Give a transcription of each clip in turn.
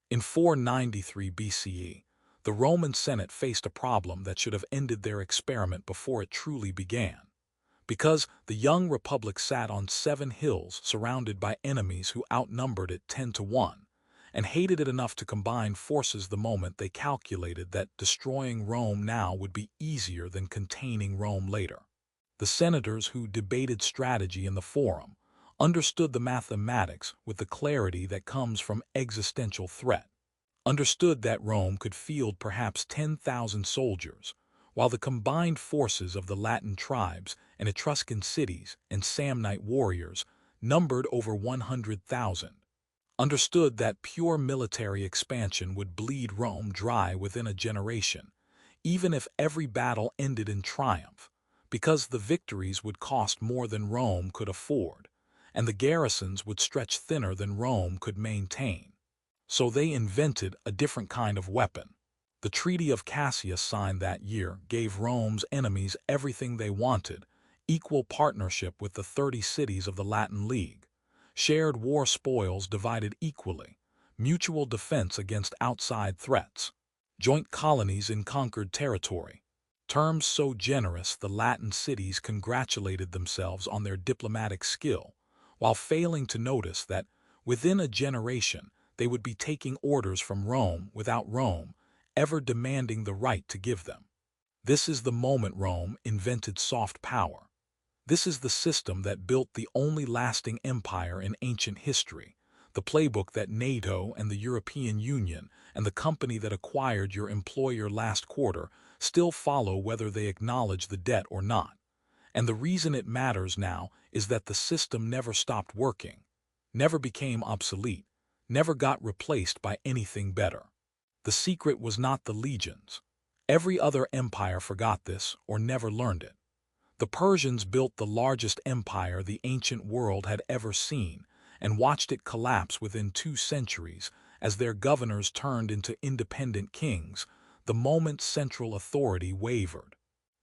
In 493 BCE, the Roman Senate faced a problem that should have ended their experiment before it truly began. Because the young republic sat on 7 hills surrounded by enemies who outnumbered it 10 to 1, and hated it enough to combine forces the moment they calculated that destroying Rome now would be easier than containing Rome later. The senators who debated strategy in the forum understood the mathematics with the clarity that comes from existential threat, understood that Rome could field perhaps 10,000 soldiers, while the combined forces of the Latin tribes and Etruscan cities and Samnite warriors numbered over 100,000. Understood that pure military expansion would bleed Rome dry within a generation, even if every battle ended in triumph, because the victories would cost more than Rome could afford, and the garrisons would stretch thinner than Rome could maintain. So they invented a different kind of weapon. The Treaty of Cassius signed that year gave Rome's enemies everything they wanted: equal partnership with the 30 cities of the Latin League, shared war spoils divided equally, mutual defense against outside threats, joint colonies in conquered territory. Terms so generous the Latin cities congratulated themselves on their diplomatic skill, while failing to notice that within a generation they would be taking orders from Rome without Rome ever demanding the right to give them. This is the moment Rome invented soft power. This is the system that built the only lasting empire in ancient history, the playbook that NATO and the European Union and the company that acquired your employer last quarter still follow whether they acknowledge the debt or not. And the reason it matters now is that the system never stopped working, never became obsolete, never got replaced by anything better. The secret was not the legions. Every other empire forgot this or never learned it. The Persians built the largest empire the ancient world had ever seen and watched it collapse within 2 centuries as their governors turned into independent kings the moment central authority wavered.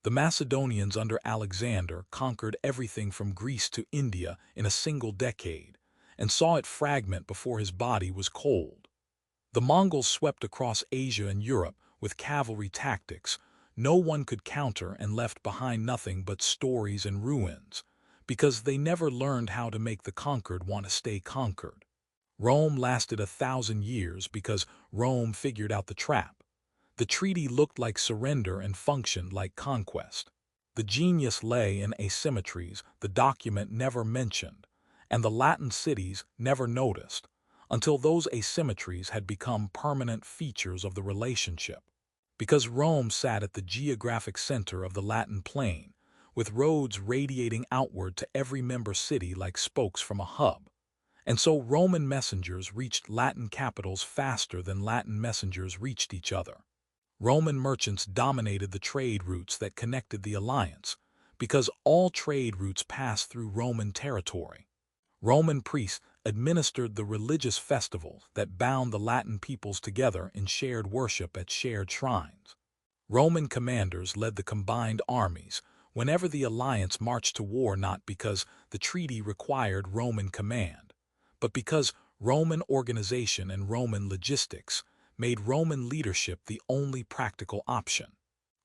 The Macedonians under Alexander conquered everything from Greece to India in a single decade and saw it fragment before his body was cold. The Mongols swept across Asia and Europe with cavalry tactics no one could counter and left behind nothing but stories and ruins, because they never learned how to make the conquered want to stay conquered. Rome lasted 1,000 years because Rome figured out the trap. The treaty looked like surrender and functioned like conquest. The genius lay in asymmetries the document never mentioned, and the Latin cities never noticed, until those asymmetries had become permanent features of the relationship. Because Rome sat at the geographic center of the Latin plain, with roads radiating outward to every member city like spokes from a hub. And so Roman messengers reached Latin capitals faster than Latin messengers reached each other. Roman merchants dominated the trade routes that connected the alliance, because all trade routes passed through Roman territory. Roman priests administered the religious festivals that bound the Latin peoples together in shared worship at shared shrines. Roman commanders led the combined armies whenever the alliance marched to war, not because the treaty required Roman command, but because Roman organization and Roman logistics made Roman leadership the only practical option.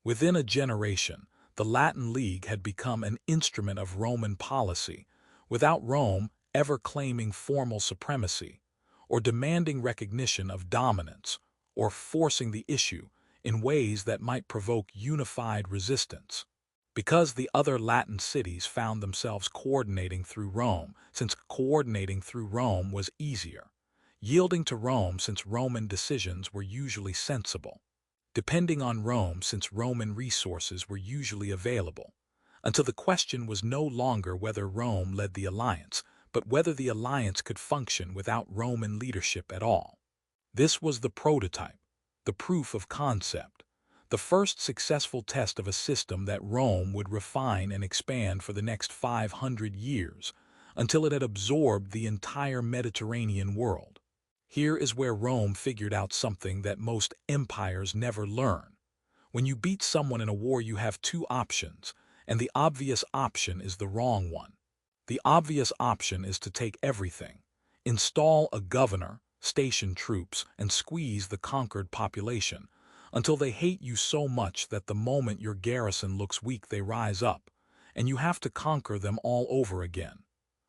Within a generation, the Latin League had become an instrument of Roman policy, without Rome ever claiming formal supremacy, or demanding recognition of dominance, or forcing the issue in ways that might provoke unified resistance. Because the other Latin cities found themselves coordinating through Rome, since coordinating through Rome was easier, yielding to Rome since Roman decisions were usually sensible, depending on Rome since Roman resources were usually available, until the question was no longer whether Rome led the alliance, but whether the alliance could function without Roman leadership at all. This was the prototype, the proof of concept, the first successful test of a system that Rome would refine and expand for the next 500 years, until it had absorbed the entire Mediterranean world. Here is where Rome figured out something that most empires never learn. When you beat someone in a war, you have 2 options, and the obvious option is the wrong one. The obvious option is to take everything, install a governor, station troops, and squeeze the conquered population, until they hate you so much that the moment your garrison looks weak they rise up, and you have to conquer them all over again,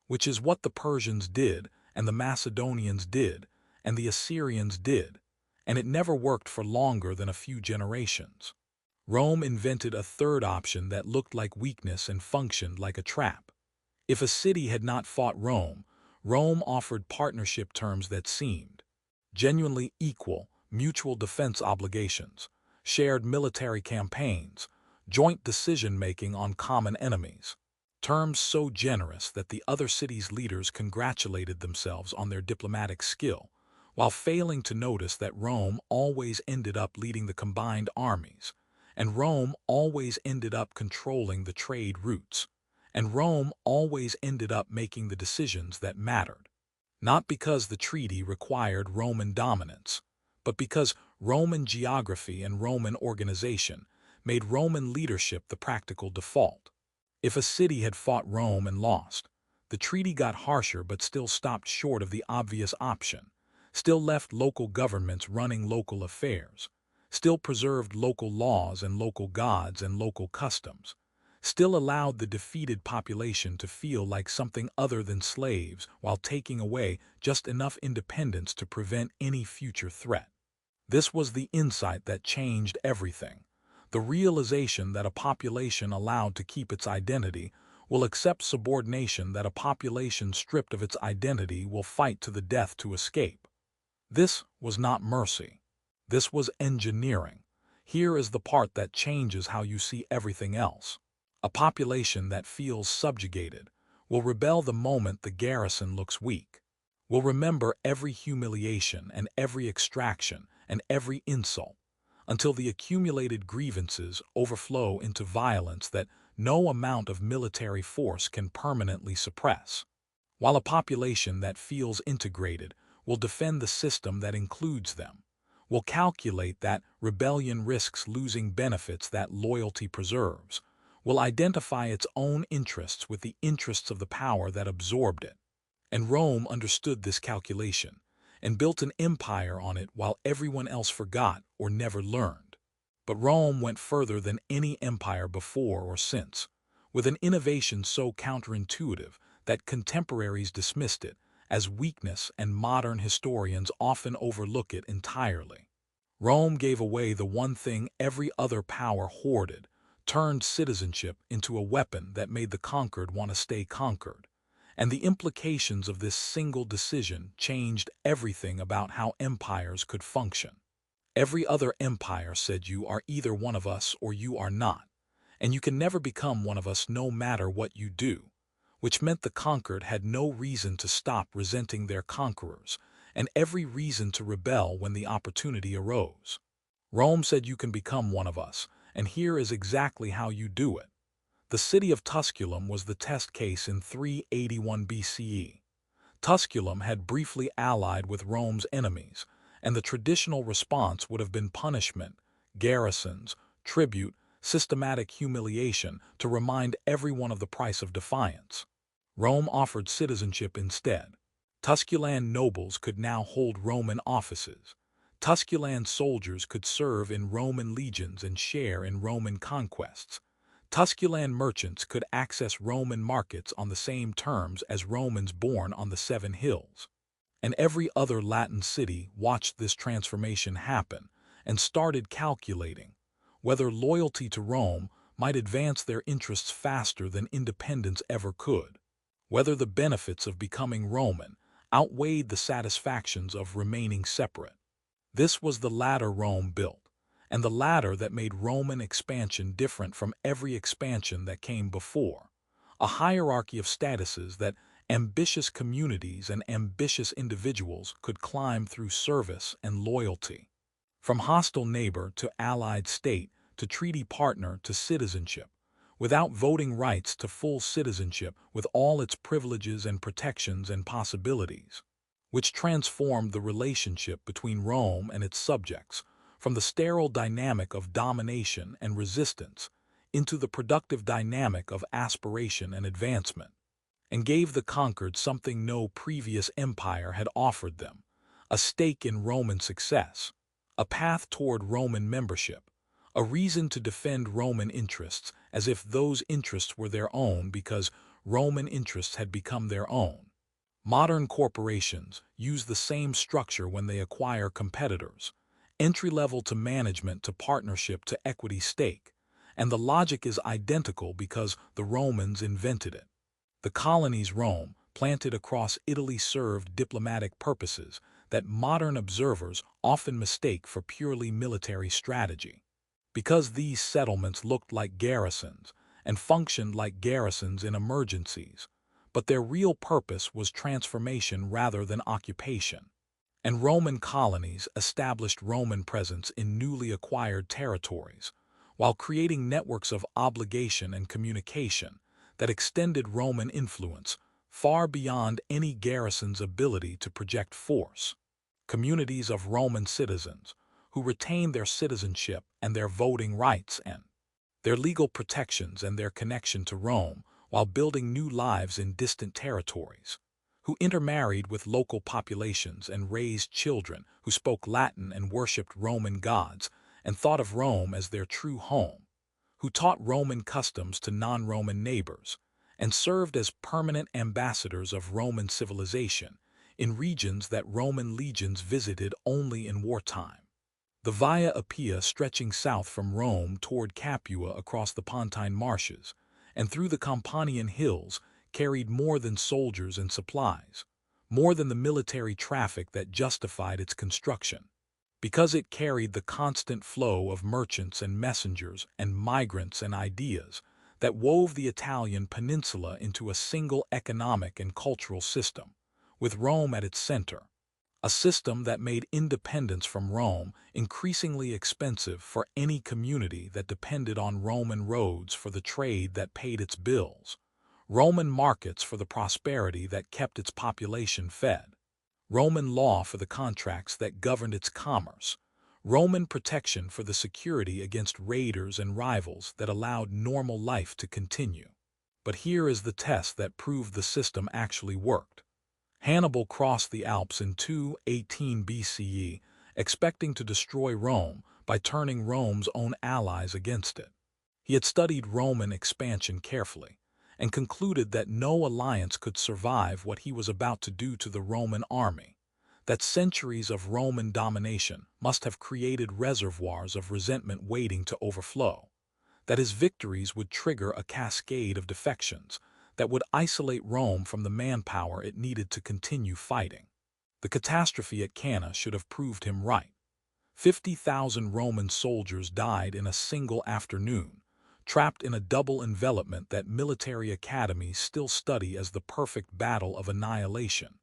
which is what the Persians did, and the Macedonians did, and the Assyrians did, and it never worked for longer than a few generations. Rome invented a third option that looked like weakness and functioned like a trap. If a city had not fought Rome, Rome offered partnership terms that seemed genuinely equal: mutual defense obligations, shared military campaigns, joint decision-making on common enemies. Terms so generous that the other cities' leaders congratulated themselves on their diplomatic skill, while failing to notice that Rome always ended up leading the combined armies, and Rome always ended up controlling the trade routes, and Rome always ended up making the decisions that mattered. Not because the treaty required Roman dominance, but because Roman geography and Roman organization made Roman leadership the practical default. If a city had fought Rome and lost, the treaty got harsher but still stopped short of the obvious option, still left local governments running local affairs, still preserved local laws and local gods and local customs, still allowed the defeated population to feel like something other than slaves while taking away just enough independence to prevent any future threat. This was the insight that changed everything. The realization that a population allowed to keep its identity will accept subordination, that a population stripped of its identity will fight to the death to escape. This was not mercy. This was engineering. Here is the part that changes how you see everything else. A population that feels subjugated will rebel the moment the garrison looks weak, will remember every humiliation and every extraction and every insult, until the accumulated grievances overflow into violence that no amount of military force can permanently suppress. While a population that feels integrated will defend the system that includes them, will calculate that rebellion risks losing benefits that loyalty preserves, will identify its own interests with the interests of the power that absorbed it. And Rome understood this calculation and built an empire on it while everyone else forgot or never learned. But Rome went further than any empire before or since, with an innovation so counterintuitive that contemporaries dismissed it as weakness and modern historians often overlook it entirely. Rome gave away the one thing every other power hoarded, turned citizenship into a weapon that made the conquered want to stay conquered. And the implications of this single decision changed everything about how empires could function. Every other empire said you are either one of us or you are not, and you can never become one of us no matter what you do, which meant the conquered had no reason to stop resenting their conquerors, and every reason to rebel when the opportunity arose. Rome said you can become one of us, and here is exactly how you do it. The city of Tusculum was the test case in 381 BCE. Tusculum had briefly allied with Rome's enemies, and the traditional response would have been punishment, garrisons, tribute, systematic humiliation to remind everyone of the price of defiance. Rome offered citizenship instead. Tusculan nobles could now hold Roman offices. Tusculan soldiers could serve in Roman legions and share in Roman conquests. Tusculan merchants could access Roman markets on the same terms as Romans born on the 7 hills. And every other Latin city watched this transformation happen and started calculating whether loyalty to Rome might advance their interests faster than independence ever could, whether the benefits of becoming Roman outweighed the satisfactions of remaining separate. This was the ladder Rome built, and the ladder that made Roman expansion different from every expansion that came before, a hierarchy of statuses that ambitious communities and ambitious individuals could climb through service and loyalty. From hostile neighbor to allied state to treaty partner to citizenship, without voting rights to full citizenship with all its privileges and protections and possibilities, which transformed the relationship between Rome and its subjects from the sterile dynamic of domination and resistance into the productive dynamic of aspiration and advancement, and gave the conquered something no previous empire had offered them: a stake in Roman success, a path toward Roman membership, a reason to defend Roman interests as if those interests were their own because Roman interests had become their own. Modern corporations use the same structure when they acquire competitors, entry-level to management to partnership to equity stake, and the logic is identical because the Romans invented it. The colonies Rome planted across Italy served diplomatic purposes that modern observers often mistake for purely military strategy. Because these settlements looked like garrisons and functioned like garrisons in emergencies, but their real purpose was transformation rather than occupation. And Roman colonies established Roman presence in newly acquired territories, while creating networks of obligation and communication that extended Roman influence far beyond any garrison's ability to project force. Communities of Roman citizens who retained their citizenship and their voting rights and their legal protections and their connection to Rome while building new lives in distant territories, who intermarried with local populations and raised children who spoke Latin and worshipped Roman gods and thought of Rome as their true home, who taught Roman customs to non-Roman neighbors and served as permanent ambassadors of Roman civilization in regions that Roman legions visited only in wartime. The Via Appia stretching south from Rome toward Capua across the Pontine marshes and through the Campanian hills carried more than soldiers and supplies, more than the military traffic that justified its construction, because it carried the constant flow of merchants and messengers and migrants and ideas that wove the Italian peninsula into a single economic and cultural system, with Rome at its center. A system that made independence from Rome increasingly expensive for any community that depended on Roman roads for the trade that paid its bills, Roman markets for the prosperity that kept its population fed, Roman law for the contracts that governed its commerce, Roman protection for the security against raiders and rivals that allowed normal life to continue. But here is the test that proved the system actually worked. Hannibal crossed the Alps in 218 BCE, expecting to destroy Rome by turning Rome's own allies against it. He had studied Roman expansion carefully and concluded that no alliance could survive what he was about to do to the Roman army, that centuries of Roman domination must have created reservoirs of resentment waiting to overflow, that his victories would trigger a cascade of defections that would isolate Rome from the manpower it needed to continue fighting. The catastrophe at Cannae should have proved him right. 50,000 Roman soldiers died in a single afternoon, trapped in a double envelopment that military academies still study as the perfect battle of annihilation.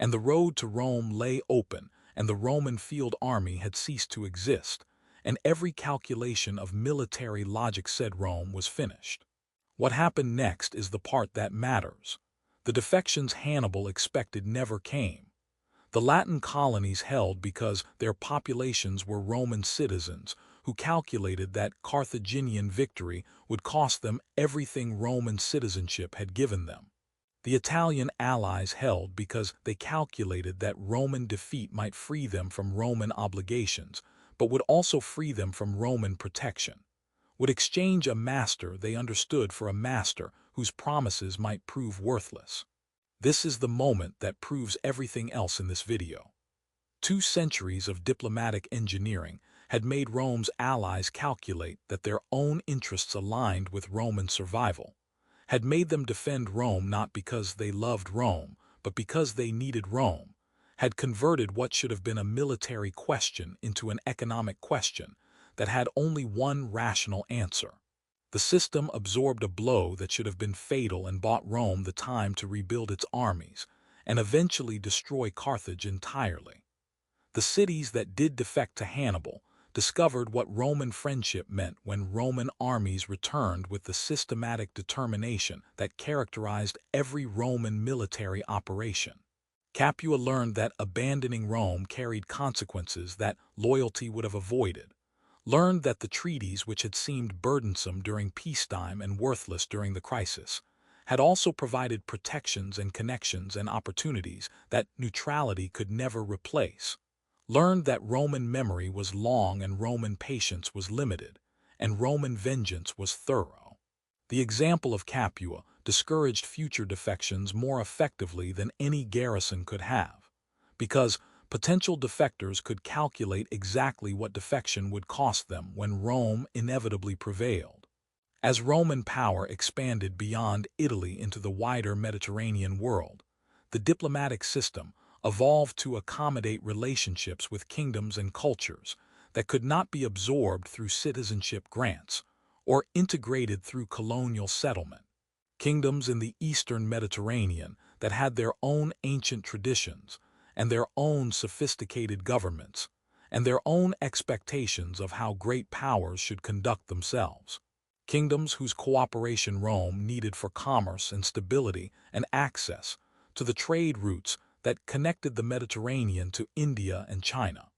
And the road to Rome lay open, and the Roman field army had ceased to exist, and every calculation of military logic said Rome was finished. What happened next is the part that matters. The defections Hannibal expected never came. The Latin colonies held because their populations were Roman citizens who calculated that Carthaginian victory would cost them everything Roman citizenship had given them. The Italian allies held because they calculated that Roman defeat might free them from Roman obligations, but would also free them from Roman protection, would exchange a master they understood for a master whose promises might prove worthless. This is the moment that proves everything else in this video. 2 centuries of diplomatic engineering had made Rome's allies calculate that their own interests aligned with Roman survival, had made them defend Rome not because they loved Rome, but because they needed Rome, had converted what should have been a military question into an economic question that had only one rational answer. The system absorbed a blow that should have been fatal and bought Rome the time to rebuild its armies and eventually destroy Carthage entirely. The cities that did defect to Hannibal discovered what Roman friendship meant when Roman armies returned with the systematic determination that characterized every Roman military operation. Capua learned that abandoning Rome carried consequences that loyalty would have avoided, learned that the treaties which had seemed burdensome during peacetime and worthless during the crisis had also provided protections and connections and opportunities that neutrality could never replace. Learned that Roman memory was long and Roman patience was limited, and Roman vengeance was thorough. The example of Capua discouraged future defections more effectively than any garrison could have, because potential defectors could calculate exactly what defection would cost them when Rome inevitably prevailed. As Roman power expanded beyond Italy into the wider Mediterranean world, the diplomatic system evolved to accommodate relationships with kingdoms and cultures that could not be absorbed through citizenship grants or integrated through colonial settlement. Kingdoms in the eastern Mediterranean that had their own ancient traditions and their own sophisticated governments and their own expectations of how great powers should conduct themselves. Kingdoms whose cooperation Rome needed for commerce and stability and access to the trade routes that connected the Mediterranean to India and China.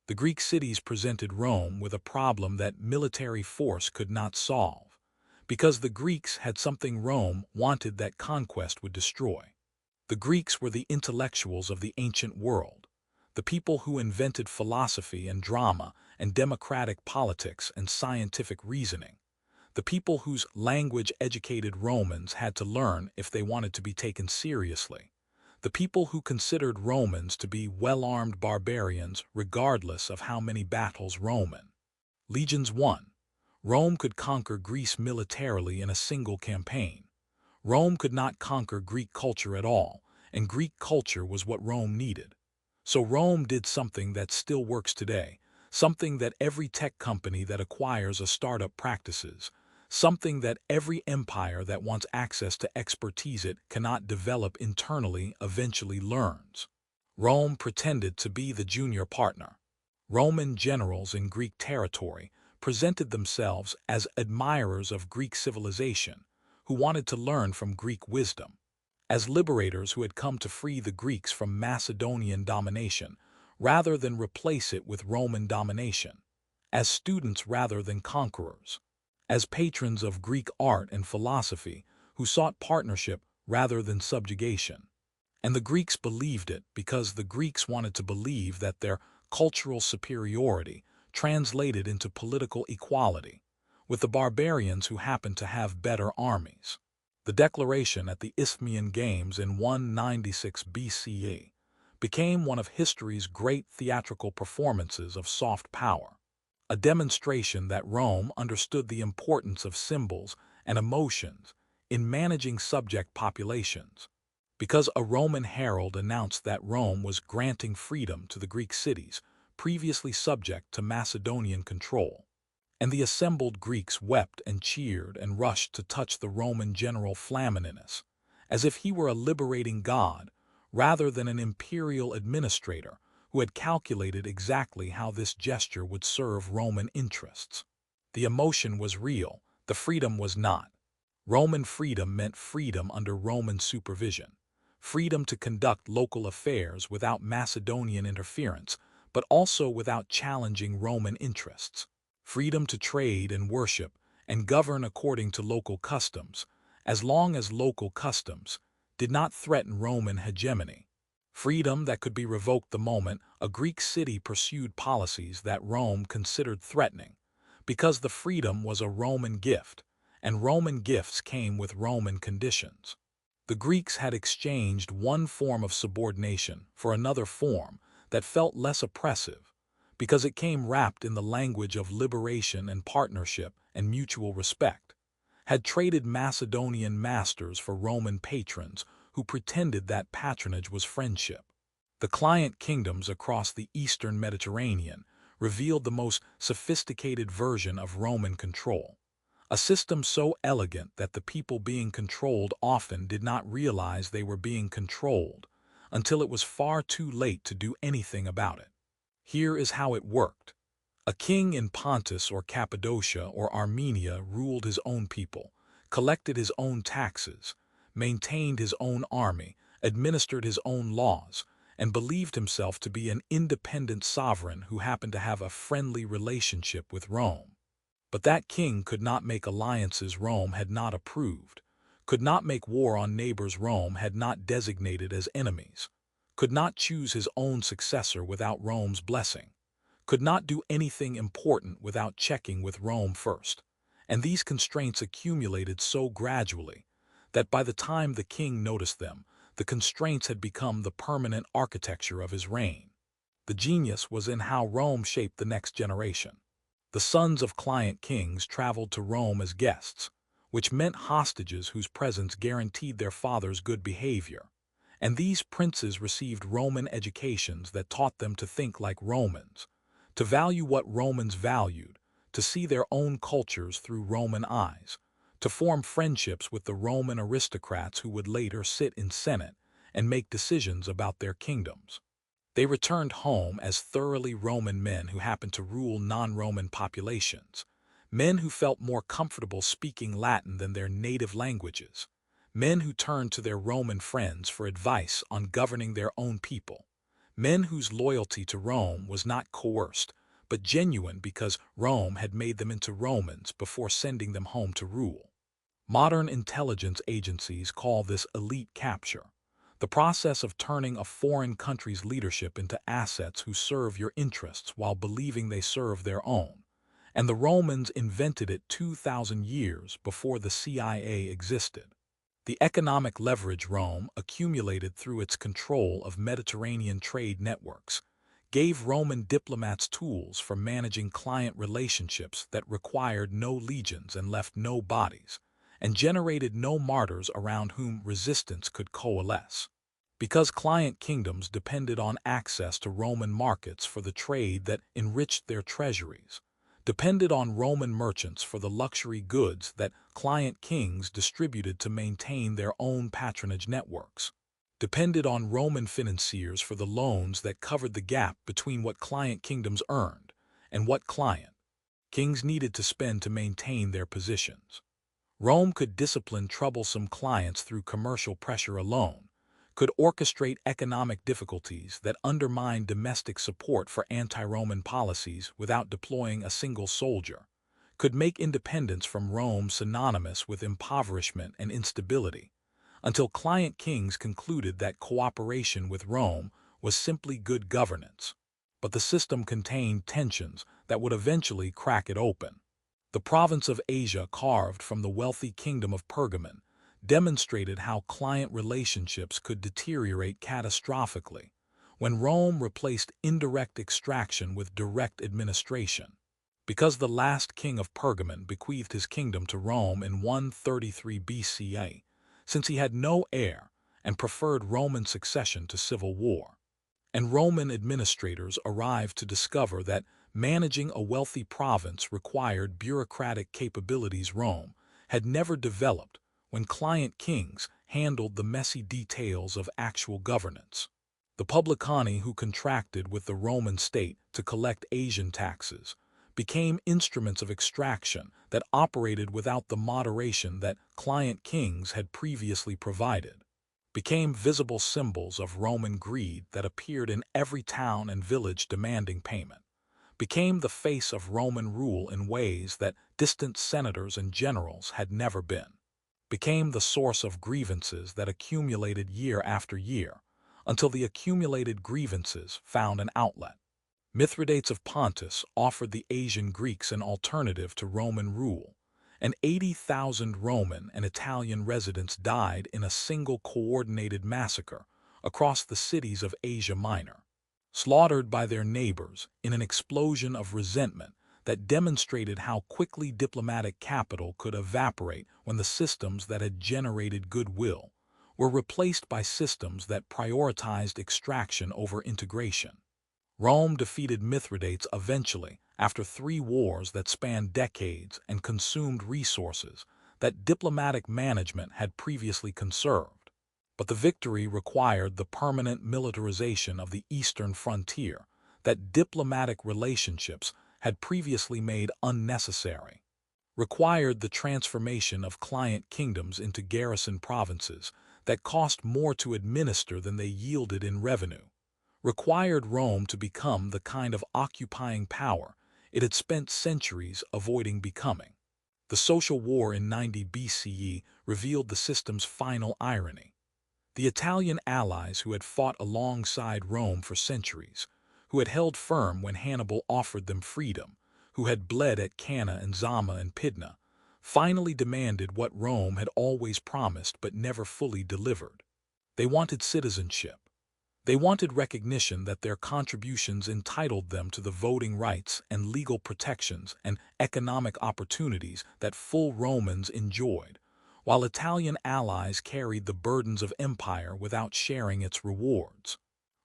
The Greek cities presented Rome with a problem that military force could not solve, because the Greeks had something Rome wanted that conquest would destroy. The Greeks were the intellectuals of the ancient world, the people who invented philosophy and drama and democratic politics and scientific reasoning, the people whose language educated Romans had to learn if they wanted to be taken seriously, the people who considered Romans to be well-armed barbarians regardless of how many battles Roman legions won. Rome could conquer Greece militarily in a single campaign. Rome could not conquer Greek culture at all, and Greek culture was what Rome needed. So Rome did something that still works today, something that every tech company that acquires a startup practices, something that every empire that wants access to expertise it cannot develop internally eventually learns. Rome pretended to be the junior partner. Roman generals in Greek territory presented themselves as admirers of Greek civilization, who wanted to learn from Greek wisdom, as liberators who had come to free the Greeks from Macedonian domination rather than replace it with Roman domination, as students rather than conquerors, as patrons of Greek art and philosophy who sought partnership rather than subjugation. And the Greeks believed it because the Greeks wanted to believe that their cultural superiority translated into political equality, with the barbarians who happened to have better armies. The declaration at the Isthmian Games in 196 BCE became one of history's great theatrical performances of soft power, a demonstration that Rome understood the importance of symbols and emotions in managing subject populations, because a Roman herald announced that Rome was granting freedom to the Greek cities previously subject to Macedonian control. And the assembled Greeks wept and cheered and rushed to touch the Roman general Flamininus, as if he were a liberating god rather than an imperial administrator who had calculated exactly how this gesture would serve Roman interests. The emotion was real, the freedom was not. Roman freedom meant freedom under Roman supervision, freedom to conduct local affairs without Macedonian interference, but also without challenging Roman interests. Freedom to trade and worship and govern according to local customs, as long as local customs did not threaten Roman hegemony. Freedom that could be revoked the moment a Greek city pursued policies that Rome considered threatening, because the freedom was a Roman gift, and Roman gifts came with Roman conditions. The Greeks had exchanged one form of subordination for another form that felt less oppressive, because it came wrapped in the language of liberation and partnership and mutual respect, had traded Macedonian masters for Roman patrons who pretended that patronage was friendship. The client kingdoms across the eastern Mediterranean revealed the most sophisticated version of Roman control, a system so elegant that the people being controlled often did not realize they were being controlled until it was far too late to do anything about it. Here is how it worked. A king in Pontus or Cappadocia or Armenia ruled his own people, collected his own taxes, maintained his own army, administered his own laws, and believed himself to be an independent sovereign who happened to have a friendly relationship with Rome. But that king could not make alliances Rome had not approved, could not make war on neighbors Rome had not designated as enemies, could not choose his own successor without Rome's blessing, could not do anything important without checking with Rome first, and these constraints accumulated so gradually that by the time the king noticed them, the constraints had become the permanent architecture of his reign. The genius was in how Rome shaped the next generation. The sons of client kings traveled to Rome as guests, which meant hostages whose presence guaranteed their father's good behavior, and these princes received Roman educations that taught them to think like Romans, to value what Romans valued, to see their own cultures through Roman eyes, to form friendships with the Roman aristocrats who would later sit in Senate and make decisions about their kingdoms. They returned home as thoroughly Roman men who happened to rule non-Roman populations, men who felt more comfortable speaking Latin than their native languages, men who turned to their Roman friends for advice on governing their own people, men whose loyalty to Rome was not coerced, but genuine because Rome had made them into Romans before sending them home to rule. Modern intelligence agencies call this elite capture, the process of turning a foreign country's leadership into assets who serve your interests while believing they serve their own. And the Romans invented it 2,000 years before the CIA existed. The economic leverage Rome accumulated through its control of Mediterranean trade networks gave Roman diplomats tools for managing client relationships that required no legions and left no bodies, and generated no martyrs around whom resistance could coalesce. Because client kingdoms depended on access to Roman markets for the trade that enriched their treasuries, depended on Roman merchants for the luxury goods that client kings distributed to maintain their own patronage networks, depended on Roman financiers for the loans that covered the gap between what client kingdoms earned and what client kings needed to spend to maintain their positions. Rome could discipline troublesome clients through commercial pressure alone, could orchestrate economic difficulties that undermined domestic support for anti-Roman policies without deploying a single soldier, could make independence from Rome synonymous with impoverishment and instability, until client kings concluded that cooperation with Rome was simply good governance. But the system contained tensions that would eventually crack it open. The province of Asia carved from the wealthy kingdom of Pergamon demonstrated how client relationships could deteriorate catastrophically when Rome replaced indirect extraction with direct administration. Because the last king of Pergamon bequeathed his kingdom to Rome in 133 BCE, since he had no heir and preferred Roman succession to civil war. And Roman administrators arrived to discover that managing a wealthy province required bureaucratic capabilities Rome had never developed when client kings handled the messy details of actual governance. The publicani who contracted with the Roman state to collect Asian taxes became instruments of extraction that operated without the moderation that client kings had previously provided, became visible symbols of Roman greed that appeared in every town and village demanding payment, became the face of Roman rule in ways that distant senators and generals had never been, became the source of grievances that accumulated year after year, until the accumulated grievances found an outlet. Mithridates of Pontus offered the Asian Greeks an alternative to Roman rule, and 80,000 Roman and Italian residents died in a single coordinated massacre across the cities of Asia Minor, slaughtered by their neighbors in an explosion of resentment that demonstrated how quickly diplomatic capital could evaporate when the systems that had generated goodwill were replaced by systems that prioritized extraction over integration. Rome defeated Mithridates eventually after 3 wars that spanned decades and consumed resources that diplomatic management had previously conserved. But the victory required the permanent militarization of the eastern frontier that diplomatic relationships had previously made unnecessary, required the transformation of client kingdoms into garrison provinces that cost more to administer than they yielded in revenue, required Rome to become the kind of occupying power it had spent centuries avoiding becoming. The social war in 90 BCE revealed the system's final irony. The Italian allies who had fought alongside Rome for centuries, who had held firm when Hannibal offered them freedom, who had bled at Cannae and Zama and Pydna, finally demanded what Rome had always promised but never fully delivered. They wanted citizenship. They wanted recognition that their contributions entitled them to the voting rights and legal protections and economic opportunities that full Romans enjoyed, while Italian allies carried the burdens of empire without sharing its rewards.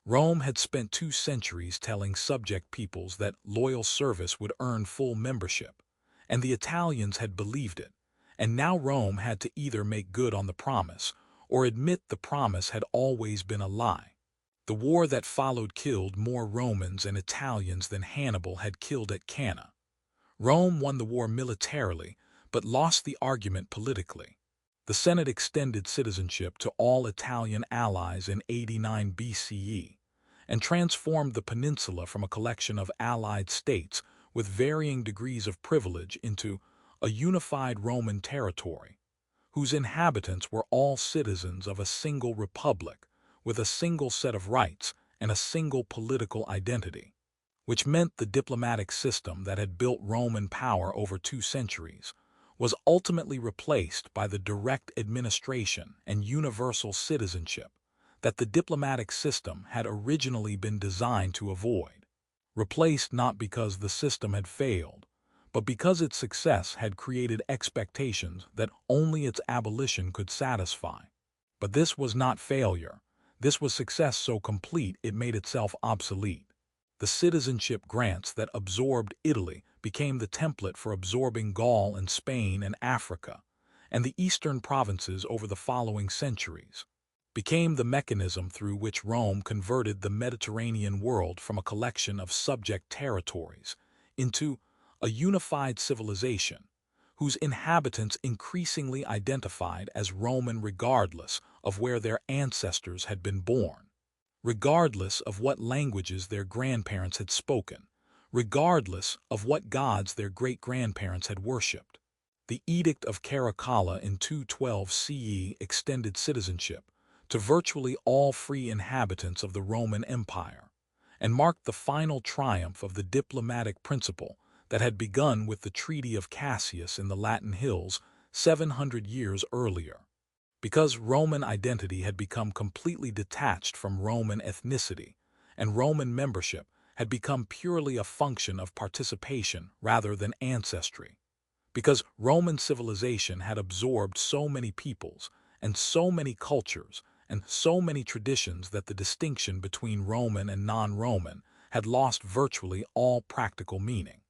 Rome had spent 2 centuries telling subject peoples that loyal service would earn full membership, and the Italians had believed it, and now Rome had to either make good on the promise or admit the promise had always been a lie. The war that followed killed more Romans and Italians than Hannibal had killed at Cannae. Rome won the war militarily, but lost the argument politically. The Senate extended citizenship to all Italian allies in 89 BCE, and transformed the peninsula from a collection of allied states with varying degrees of privilege into a unified Roman territory, whose inhabitants were all citizens of a single republic, with a single set of rights and a single political identity, which meant the diplomatic system that had built Roman power over 2 centuries was ultimately replaced by the direct administration and universal citizenship that the diplomatic system had originally been designed to avoid. Replaced not because the system had failed, but because its success had created expectations that only its abolition could satisfy. But this was not failure. This was success so complete it made itself obsolete. The citizenship grants that absorbed Italy became the template for absorbing Gaul and Spain and Africa, and the eastern provinces over the following centuries became the mechanism through which Rome converted the Mediterranean world from a collection of subject territories into a unified civilization, whose inhabitants increasingly identified as Roman regardless of where their ancestors had been born, regardless of what languages their grandparents had spoken, regardless of what gods their great-grandparents had worshipped. The Edict of Caracalla in 212 CE extended citizenship to virtually all free inhabitants of the Roman Empire, and marked the final triumph of the diplomatic principle that had begun with the Treaty of Cassius in the Latin Hills 700 years earlier. Because Roman identity had become completely detached from Roman ethnicity, and Roman membership had become purely a function of participation rather than ancestry. Because Roman civilization had absorbed so many peoples and so many cultures and so many traditions that the distinction between Roman and non-Roman had lost virtually all practical meaning.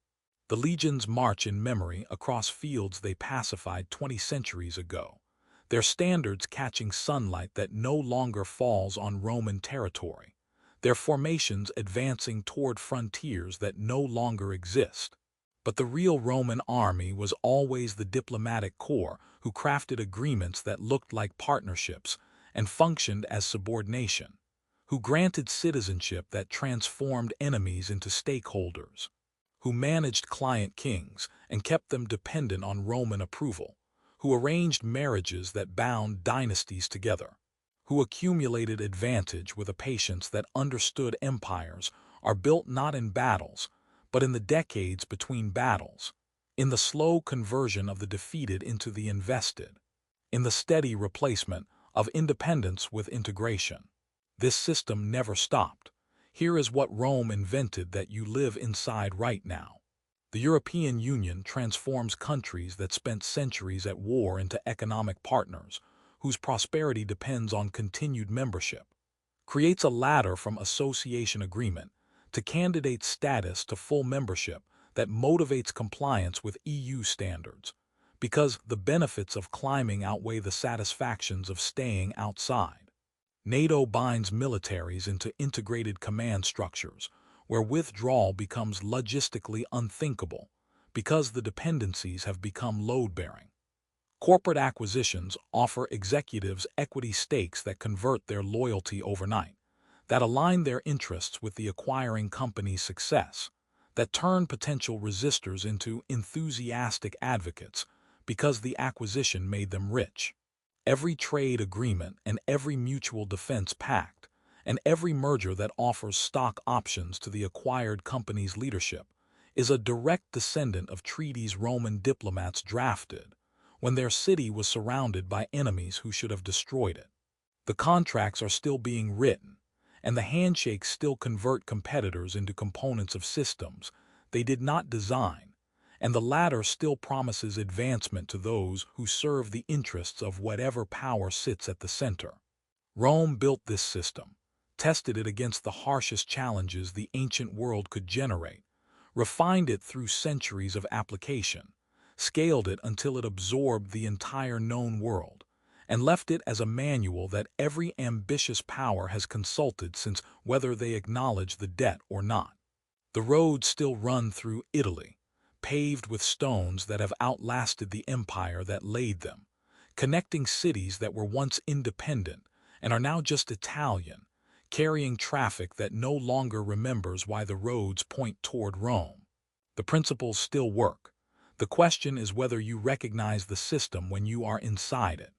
The legions march in memory across fields they pacified 20 centuries ago, their standards catching sunlight that no longer falls on Roman territory, their formations advancing toward frontiers that no longer exist. But the real Roman army was always the diplomatic corps who crafted agreements that looked like partnerships and functioned as subordination, who granted citizenship that transformed enemies into stakeholders, who managed client kings and kept them dependent on Roman approval, who arranged marriages that bound dynasties together, who accumulated advantage with a patience that understood empires are built not in battles, but in the decades between battles, in the slow conversion of the defeated into the invested, in the steady replacement of independence with integration. This system never stopped. Here is what Rome invented that you live inside right now. The European Union transforms countries that spent centuries at war into economic partners, whose prosperity depends on continued membership, creates a ladder from association agreement to candidate status to full membership that motivates compliance with EU standards, because the benefits of climbing outweigh the satisfactions of staying outside. NATO binds militaries into integrated command structures, where withdrawal becomes logistically unthinkable, because the dependencies have become load-bearing. Corporate acquisitions offer executives equity stakes that convert their loyalty overnight, that align their interests with the acquiring company's success, that turn potential resistors into enthusiastic advocates, because the acquisition made them rich. Every trade agreement and every mutual defense pact, and every merger that offers stock options to the acquired company's leadership, is a direct descendant of treaties Roman diplomats drafted when their city was surrounded by enemies who should have destroyed it. The contracts are still being written, and the handshakes still convert competitors into components of systems they did not design, and the latter still promises advancement to those who serve the interests of whatever power sits at the center. Rome built this system, tested it against the harshest challenges the ancient world could generate, refined it through centuries of application, scaled it until it absorbed the entire known world, and left it as a manual that every ambitious power has consulted since, whether they acknowledge the debt or not. The roads still run through Italy, paved with stones that have outlasted the empire that laid them, connecting cities that were once independent and are now just Italian, carrying traffic that no longer remembers why the roads point toward Rome. The principles still work. The question is whether you recognize the system when you are inside it.